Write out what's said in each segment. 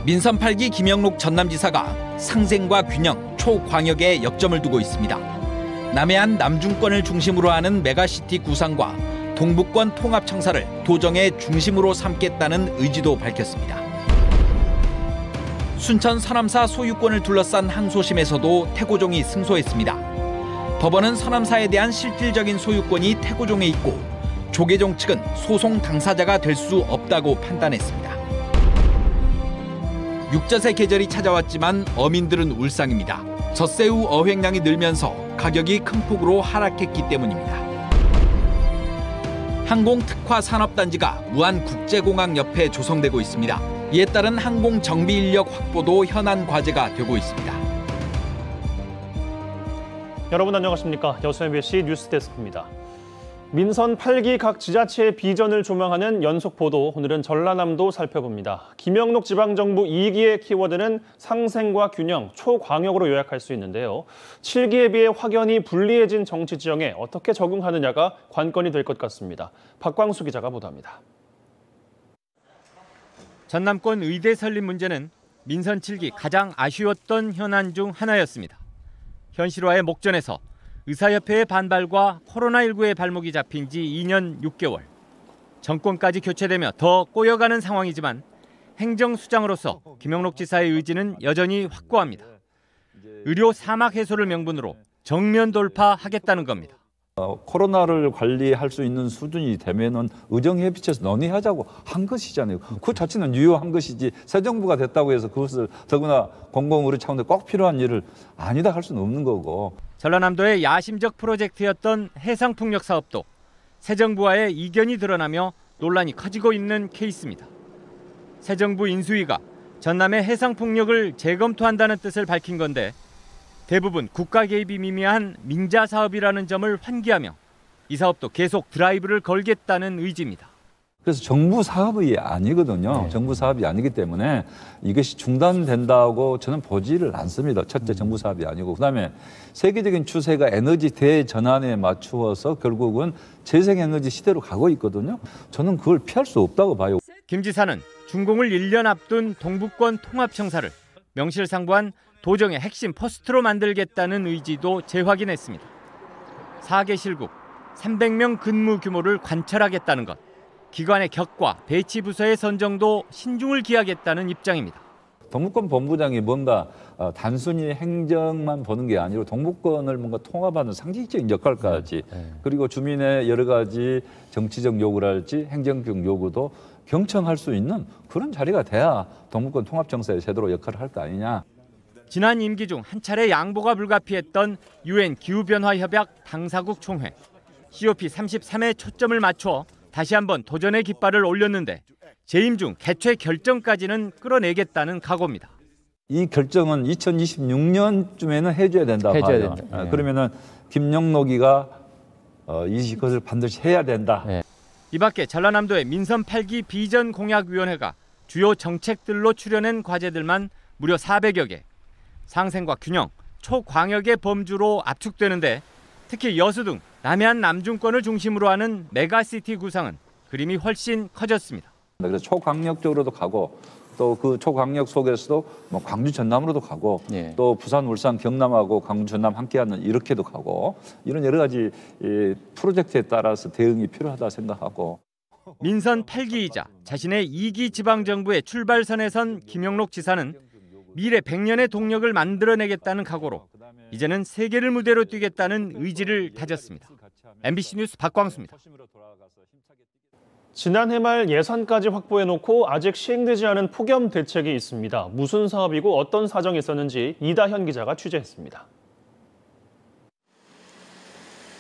민선 8기 김영록 전남지사가 상생과 균형, 초광역에 역점을 두고 있습니다. 남해안 남중권을 중심으로 하는 메가시티 구상과 동북권 통합청사를 도정의 중심으로 삼겠다는 의지도 밝혔습니다. 순천 서남사 소유권을 둘러싼 항소심에서도 태고종이 승소했습니다. 법원은 서남사에 대한 실질적인 소유권이 태고종에 있고 조계종 측은 소송 당사자가 될 수 없다고 판단했습니다. 육젓의 계절이 찾아왔지만 어민들은 울상입니다. 젖새우 어획량이 늘면서 가격이 큰 폭으로 하락했기 때문입니다. 항공특화 산업단지가 무안국제공항 옆에 조성되고 있습니다. 이에 따른 항공 정비 인력 확보도 현안 과제가 되고 있습니다. 여러분 안녕하십니까? 여수 MBC 뉴스데스크입니다. 민선 8기 각 지자체의 비전을 조명하는 연속 보도, 오늘은 전라남도 살펴봅니다. 김영록 지방정부 2기의 키워드는 상생과 균형, 초광역으로 요약할 수 있는데요. 7기에 비해 확연히 불리해진 정치 지형에 어떻게 적응하느냐가 관건이 될 것 같습니다. 박광수 기자가 보도합니다. 전남권 의대 설립 문제는 민선 7기 가장 아쉬웠던 현안 중 하나였습니다. 현실화의 목전에서 의사협회의 반발과 코로나19의 발목이 잡힌 지 2년 6개월. 정권까지 교체되며 더 꼬여가는 상황이지만 행정수장으로서 김영록 지사의 의지는 여전히 확고합니다. 의료 사막 해소를 명분으로 정면 돌파하겠다는 겁니다. 코로나를 관리할 수 있는 수준이 되면은 의정협의체에서 논의하자고 한 것이잖아요. 그 자체는 유효한 것이지 새 정부가 됐다고 해서 그것을 더구나 공공의료 차원에 꼭 필요한 일을 아니다 할 수는 없는 거고. 전라남도의 야심적 프로젝트였던 해상풍력 사업도 새 정부와의 이견이 드러나며 논란이 커지고 있는 케이스입니다. 새 정부 인수위가 전남의 해상풍력을 재검토한다는 뜻을 밝힌 건데 대부분 국가 개입이 미미한 민자 사업이라는 점을 환기하며 이 사업도 계속 드라이브를 걸겠다는 의지입니다. 그래서 정부 사업이 아니거든요. 네. 정부 사업이 아니기 때문에 이것이 중단된다고 저는 보지를 않습니다. 첫째, 정부 사업이 아니고. 그다음에 세계적인 추세가 에너지 대전환에 맞추어서 결국은 재생에너지 시대로 가고 있거든요. 저는 그걸 피할 수 없다고 봐요. 김 지사는 준공을 1년 앞둔 동북권 통합청사를 명실상부한 도정의 핵심 포스트로 만들겠다는 의지도 재확인했습니다. 4개 실국 300명 근무 규모를 관철하겠다는 것, 기관의 격과 배치 부서의 선정도 신중을 기하겠다는 입장입니다. 동북권 본부장이 뭔가 단순히 행정만 보는 게 아니고 동북권을 뭔가 통합하는 상징적인 역할까지 그리고 주민의 여러 가지 정치적 요구랄지 행정적 요구도 경청할 수 있는 그런 자리가 돼야 동북권 통합정사의 제대로 역할을 할 거 아니냐. 지난 임기 중 한 차례 양보가 불가피했던 UN 기후변화협약 당사국 총회. COP33에 초점을 맞춰 다시 한번 도전의 깃발을 올렸는데 재임 중 개최 결정까지는 끌어내겠다는 각오입니다. 이 결정은 2026년쯤에는 해줘야 된다고 봐요. 그러면은 김영록이가 이것을 반드시 해야 된다. 이 밖에 전라남도의 민선 8기 비전공약위원회가 주요 정책들로 추려낸 과제들만 무려 400여 개. 상생과 균형, 초광역의 범주로 압축되는데 특히 여수 등 남해안 남중권을 중심으로 하는 메가시티 구상은 그림이 훨씬 커졌습니다. 그래서 초광역 쪽으로도 가고 또 그 초광역 속에서도 뭐 광주 전남으로도 가고 또 부산, 울산, 경남하고 광주, 전남 함께하는 이렇게도 가고 이런 여러 가지 프로젝트에 따라서 대응이 필요하다 생각하고. 민선 8기이자 자신의 2기 지방정부의 출발선에 선 김영록 지사는 미래 100년의 동력을 만들어내겠다는 각오로 이제는 세계를 무대로 뛰겠다는 의지를 다졌습니다. MBC 뉴스 박광수입니다. 지난해 말 예산까지 확보해놓고 아직 시행되지 않은 폭염 대책이 있습니다. 무슨 사업이고 어떤 사정이 있었는지 이다현 기자가 취재했습니다.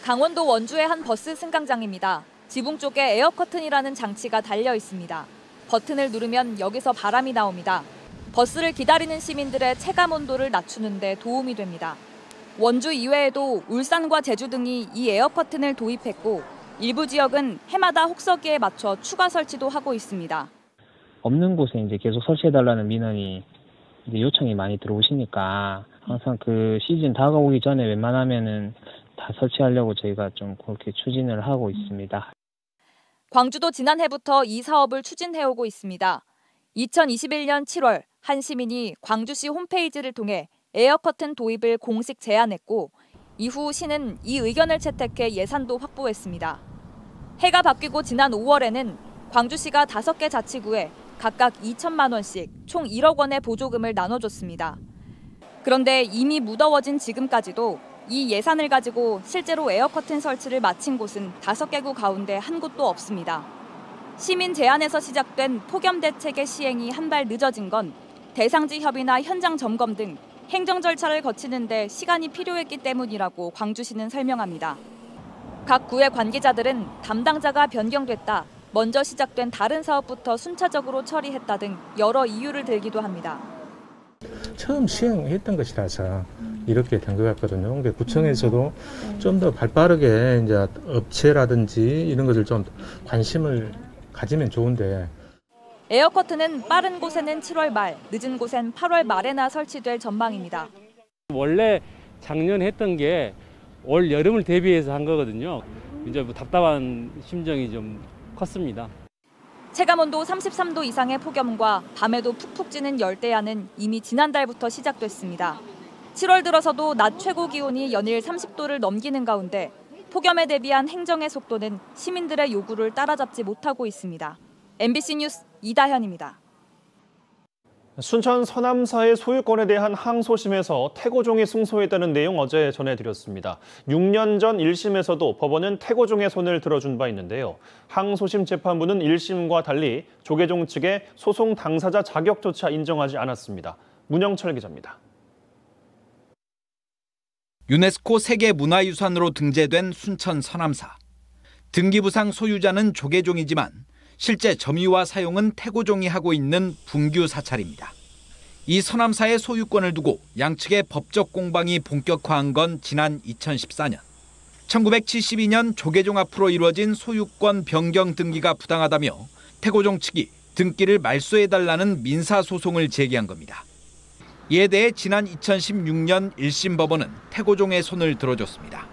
강원도 원주의 한 버스 승강장입니다. 지붕 쪽에 에어커튼이라는 장치가 달려 있습니다. 버튼을 누르면 여기서 바람이 나옵니다. 버스를 기다리는 시민들의 체감 온도를 낮추는 데 도움이 됩니다. 원주 이외에도 울산과 제주 등이 이 에어커튼을 도입했고 일부 지역은 해마다 혹서기에 맞춰 추가 설치도 하고 있습니다. 없는 곳에 이제 계속 설치해달라는 민원이 이제 요청이 많이 들어오시니까 항상 그 시즌 다가오기 전에 웬만하면은 다 설치하려고 저희가 좀 그렇게 추진을 하고 있습니다. 광주도 지난해부터 이 사업을 추진해오고 있습니다. 2021년 7월 한 시민이 광주시 홈페이지를 통해 에어커튼 도입을 공식 제안했고 이후 시는 이 의견을 채택해 예산도 확보했습니다. 해가 바뀌고 지난 5월에는 광주시가 5개 자치구에 각각 2천만 원씩 총 1억 원의 보조금을 나눠줬습니다. 그런데 이미 무더워진 지금까지도 이 예산을 가지고 실제로 에어커튼 설치를 마친 곳은 5개구 가운데 한 곳도 없습니다. 시민 제안에서 시작된 폭염 대책의 시행이 한 발 늦어진 건 대상지 협의나 현장 점검 등 행정 절차를 거치는 데 시간이 필요했기 때문이라고 광주시는 설명합니다. 각 구의 관계자들은 담당자가 변경됐다, 먼저 시작된 다른 사업부터 순차적으로 처리했다 등 여러 이유를 들기도 합니다. 처음 시행했던 것이라서 이렇게 된 것 같거든요. 근데 구청에서도 좀 더 발빠르게 이제 업체라든지 이런 것을 좀 관심을 가지면 좋은데. 에어커튼은 빠른 곳에는 7월 말, 늦은 곳엔 8월 말에나 설치될 전망입니다. 원래 작년 했던 게 올 여름을 대비해서 한 거거든요. 이제 뭐 답답한 심정이 좀 컸습니다. 체감온도 33도 이상의 폭염과 밤에도 푹푹 찌는 열대야는 이미 지난달부터 시작됐습니다. 7월 들어서도 낮 최고 기온이 연일 30도를 넘기는 가운데 폭염에 대비한 행정의 속도는 시민들의 요구를 따라잡지 못하고 있습니다. MBC 뉴스 이다현입니다. 순천 서남사의 소유권에 대한 항소심에서 태고종이 승소했다는 내용 어제 전해드렸습니다. 6년 전 1심에서도 법원은 태고종의 손을 들어준 바 있는데요. 항소심 재판부는 1심과 달리 조계종 측의 소송 당사자 자격조차 인정하지 않았습니다. 문영철 기자입니다. 유네스코 세계문화유산으로 등재된 순천 서남사. 등기부상 소유자는 조계종이지만 실제 점유와 사용은 태고종이 하고 있는 분규 사찰입니다. 이 서남사의 소유권을 두고 양측의 법적 공방이 본격화한 건 지난 2014년. 1972년 조계종 앞으로 이루어진 소유권 변경 등기가 부당하다며 태고종 측이 등기를 말소해달라는 민사소송을 제기한 겁니다. 이에 대해 지난 2016년 1심 법원은 태고종의 손을 들어줬습니다.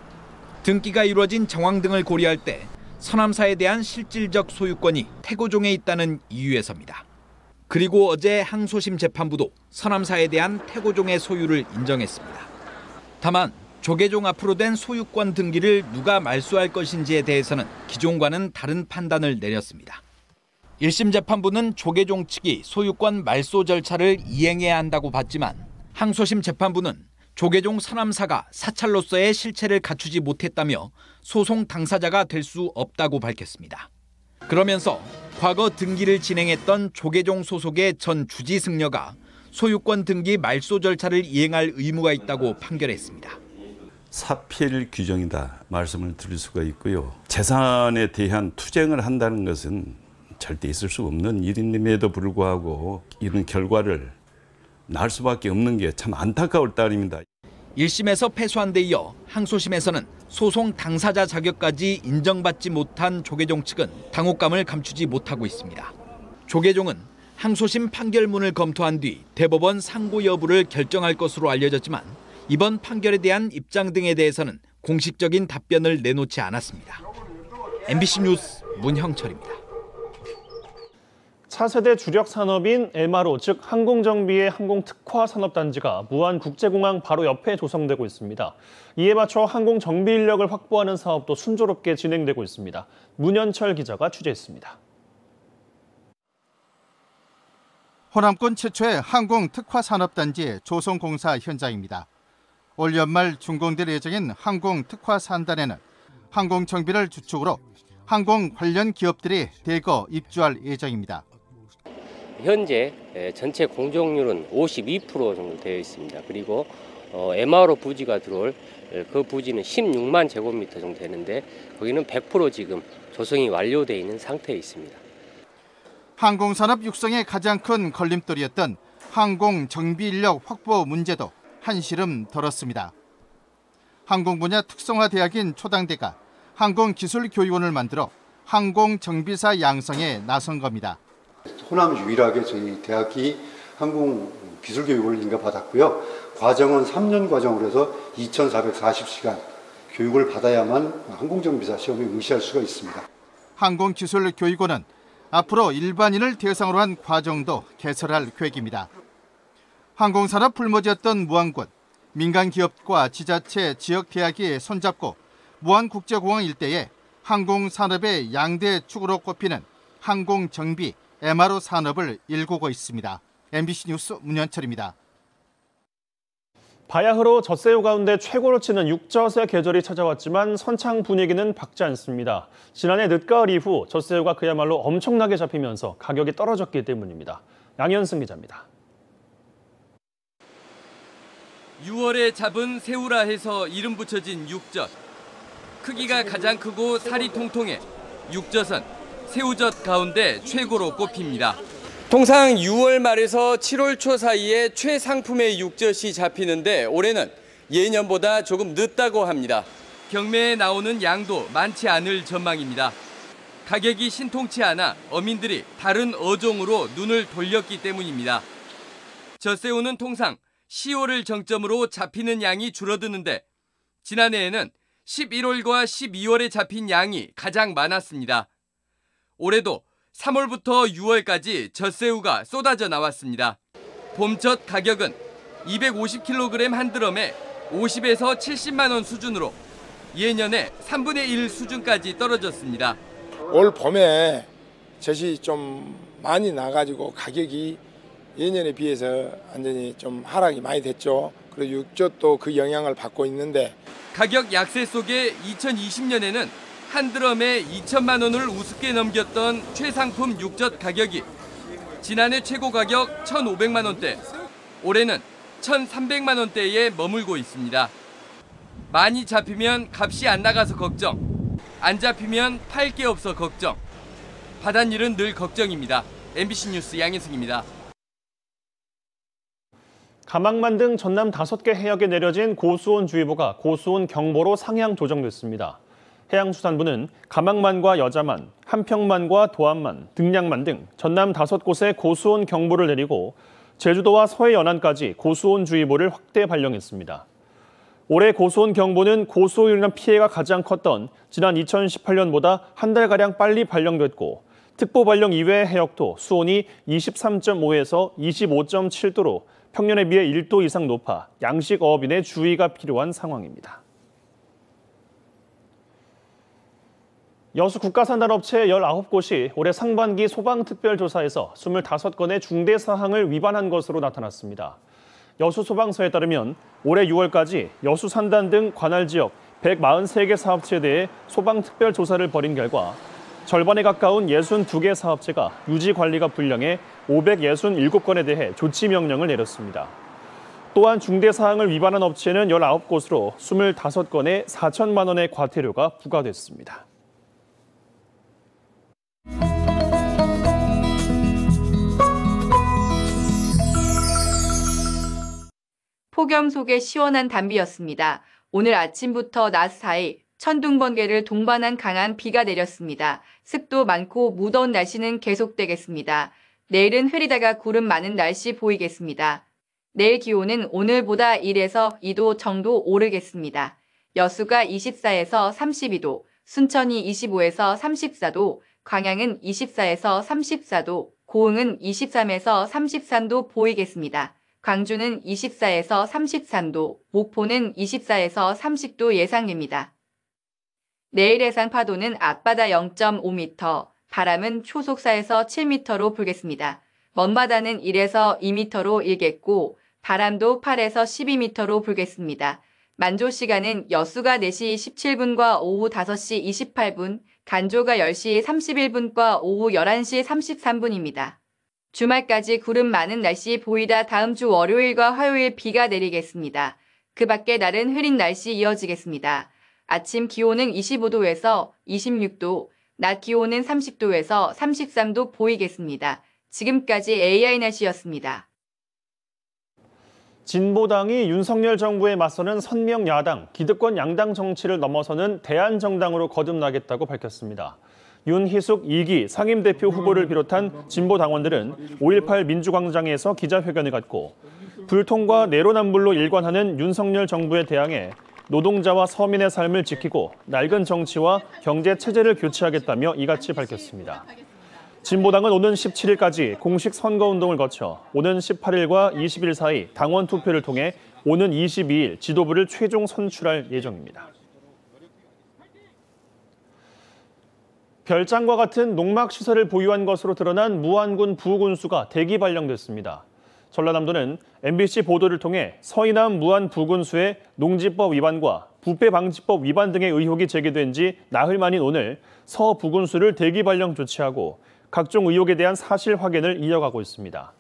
등기가 이루어진 정황 등을 고려할 때 서남사에 대한 실질적 소유권이 태고종에 있다는 이유에서입니다. 그리고 어제 항소심 재판부도 서남사에 대한 태고종의 소유를 인정했습니다. 다만 조계종 앞으로 된 소유권 등기를 누가 말소할 것인지에 대해서는 기존과는 다른 판단을 내렸습니다. 1심 재판부는 조계종 측이 소유권 말소 절차를 이행해야 한다고 봤지만 항소심 재판부는 조계종 서남사가 사찰로서의 실체를 갖추지 못했다며 소송 당사자가 될 수 없다고 밝혔습니다. 그러면서 과거 등기를 진행했던 조계종 소속의 전 주지 승려가 소유권 등기 말소 절차를 이행할 의무가 있다고 판결했습니다. 사필 규정이다 말씀을 드릴 수가 있고요. 재산에 대한 투쟁을 한다는 것은 절대 있을 수 없는 일임에도 불구하고 이런 결과를 낳을 수밖에 없는 게 참 안타까울 따름입니다. 1심에서 패소한 데 이어 항소심에서는 소송 당사자 자격까지 인정받지 못한 조계종 측은 당혹감을 감추지 못하고 있습니다. 조계종은 항소심 판결문을 검토한 뒤 대법원 상고 여부를 결정할 것으로 알려졌지만 이번 판결에 대한 입장 등에 대해서는 공식적인 답변을 내놓지 않았습니다. MBC 뉴스 문형철입니다. 차세대 주력 산업인 MRO, 즉 항공정비의 항공특화산업단지가 무안국제공항 바로 옆에 조성되고 있습니다. 이에 맞춰 항공정비 인력을 확보하는 사업도 순조롭게 진행되고 있습니다. 문현철 기자가 취재했습니다. 호남권 최초의 항공특화산업단지 조성공사 현장입니다. 올 연말 준공될 예정인 항공특화산단에는 항공정비를 주축으로 항공 관련 기업들이 대거 입주할 예정입니다. 현재 전체 공정률은 52% 정도 되어 있습니다. 그리고 MRO 부지가 들어올 그 부지는 16만 제곱미터 정도 되는데 거기는 100% 지금 조성이 완료되어 있는 상태에 있습니다. 항공산업 육성의 가장 큰 걸림돌이었던 항공 정비 인력 확보 문제도 한시름 덜었습니다. 항공 분야 특성화 대학인 초당대가 항공기술교육원을 만들어 항공정비사 양성에 나선 겁니다. 호남 유일하게 저희 대학이 항공기술교육을 인가받았고요. 과정은 3년 과정으로 해서 2,440시간 교육을 받아야만 항공정비사 시험에 응시할 수가 있습니다. 항공기술교육원은 앞으로 일반인을 대상으로 한 과정도 개설할 계획입니다. 항공산업 불모지였던 무안군, 민간 기업과 지자체, 지역 대학이 손잡고 무안국제공항 일대에 항공산업의 양대 축으로 꼽히는 항공정비, MRO 산업을 일구고 있습니다. MBC 뉴스 문현철입니다. 바야흐로 젖새우 가운데 최고로 치는 육젓의 계절이 찾아왔지만 선창 분위기는 밝지 않습니다. 지난해 늦가을 이후 젖새우가 그야말로 엄청나게 잡히면서 가격이 떨어졌기 때문입니다. 양현승 기자입니다. 6월에 잡은 새우라 해서 이름 붙여진 육젓. 크기가 가장 크고 살이 통통해 육젓은 새우젓 가운데 최고로 꼽힙니다. 통상 6월 말에서 7월 초 사이에 최상품의 육젓이 잡히는데 올해는 예년보다 조금 늦다고 합니다. 경매에 나오는 양도 많지 않을 전망입니다. 가격이 신통치 않아 어민들이 다른 어종으로 눈을 돌렸기 때문입니다. 젖새우는 통상 10월을 정점으로 잡히는 양이 줄어드는데 지난해에는 11월과 12월에 잡힌 양이 가장 많았습니다. 올해도 3월부터 6월까지 젖새우가 쏟아져 나왔습니다. 봄젖 가격은 250kg 한 드럼에 50에서 70만 원 수준으로 예년의 3분의 1 수준까지 떨어졌습니다. 올 봄에 젖이 좀 많이 나가지고 가격이 예년에 비해서 완전히 좀 하락이 많이 됐죠. 그리고 육젓도 그 영향을 받고 있는데 가격 약세 속에 2020년에는 한 드럼에 2천만 원을 우습게 넘겼던 최상품 육젓 가격이 지난해 최고 가격 1,500만 원대, 올해는 1,300만 원대에 머물고 있습니다. 많이 잡히면 값이 안 나가서 걱정, 안 잡히면 팔 게 없어 걱정. 바닷일은 늘 걱정입니다. MBC 뉴스 양현승입니다. 가망만 등 전남 5개 해역에 내려진 고수온주의보가 고수온경보로 상향 조정됐습니다. 해양수산부는 가망만과 여자만, 한평만과 도안만, 등량만 등 전남 5곳에 고수온 경보를 내리고 제주도와 서해 연안까지 고수온주의보를 확대 발령했습니다. 올해 고수온 경보는 고수온으로 인한 피해가 가장 컸던 지난 2018년보다 한 달가량 빨리 발령됐고 특보 발령 이외의 해역도 수온이 23.5에서 25.7도로 평년에 비해 1도 이상 높아 양식어업인의 주의가 필요한 상황입니다. 여수 국가산단업체 19곳이 올해 상반기 소방특별조사에서 25건의 중대사항을 위반한 것으로 나타났습니다. 여수소방서에 따르면 올해 6월까지 여수산단 등 관할 지역 143개 사업체에 대해 소방특별조사를 벌인 결과 절반에 가까운 62개 사업체가 유지관리가 불량해 567건에 대해 조치명령을 내렸습니다. 또한 중대사항을 위반한 업체는 19곳으로 25건에 4천만 원의 과태료가 부과됐습니다. 폭염 속의 시원한 단비였습니다. 오늘 아침부터 낮 사이 천둥번개를 동반한 강한 비가 내렸습니다. 습도 많고 무더운 날씨는 계속되겠습니다. 내일은 흐리다가 구름 많은 날씨 보이겠습니다. 내일 기온은 오늘보다 1에서 2도 정도 오르겠습니다. 여수가 24에서 32도, 순천이 25에서 34도, 광양은 24에서 34도, 고흥은 23에서 33도 보이겠습니다. 광주는 24에서 33도, 목포는 24에서 30도 예상입니다. 내일 예상 파도는 앞바다 0.5m, 바람은 초속 4에서 7m로 불겠습니다. 먼바다는 1에서 2m로 일겠고 바람도 8에서 12m로 불겠습니다. 만조 시간은 여수가 4시 17분과 오후 5시 28분, 간조가 10시 31분과 오후 11시 33분입니다. 주말까지 구름 많은 날씨 보이다 다음 주 월요일과 화요일 비가 내리겠습니다. 그 밖에 날은 흐린 날씨 이어지겠습니다. 아침 기온은 25도에서 26도, 낮 기온은 30도에서 33도 보이겠습니다. 지금까지 AI 날씨였습니다. 진보당이 윤석열 정부에 맞서는 선명 야당, 기득권 양당 정치를 넘어서는 대안정당으로 거듭나겠다고 밝혔습니다. 윤희숙 2기 상임대표 후보를 비롯한 진보당원들은 5.18 민주광장에서 기자회견을 갖고 불통과 내로남불로 일관하는 윤석열 정부에 대항해 노동자와 서민의 삶을 지키고 낡은 정치와 경제 체제를 교체하겠다며 이같이 밝혔습니다. 진보당은 오는 17일까지 공식 선거운동을 거쳐 오는 18일과 20일 사이 당원 투표를 통해 오는 22일 지도부를 최종 선출할 예정입니다. 별장과 같은 농막시설을 보유한 것으로 드러난 무안군 부군수가 대기 발령됐습니다. 전라남도는 MBC 보도를 통해 서이남 무안 부군수의 농지법 위반과 부패방지법 위반 등의 의혹이 제기된 지 나흘 만인 오늘 서 부군수를 대기 발령 조치하고 각종 의혹에 대한 사실 확인을 이어가고 있습니다.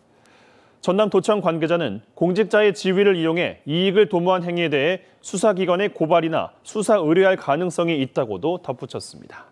전남도청 관계자는 공직자의 지위를 이용해 이익을 도모한 행위에 대해 수사기관에 고발이나 수사 의뢰할 가능성이 있다고도 덧붙였습니다.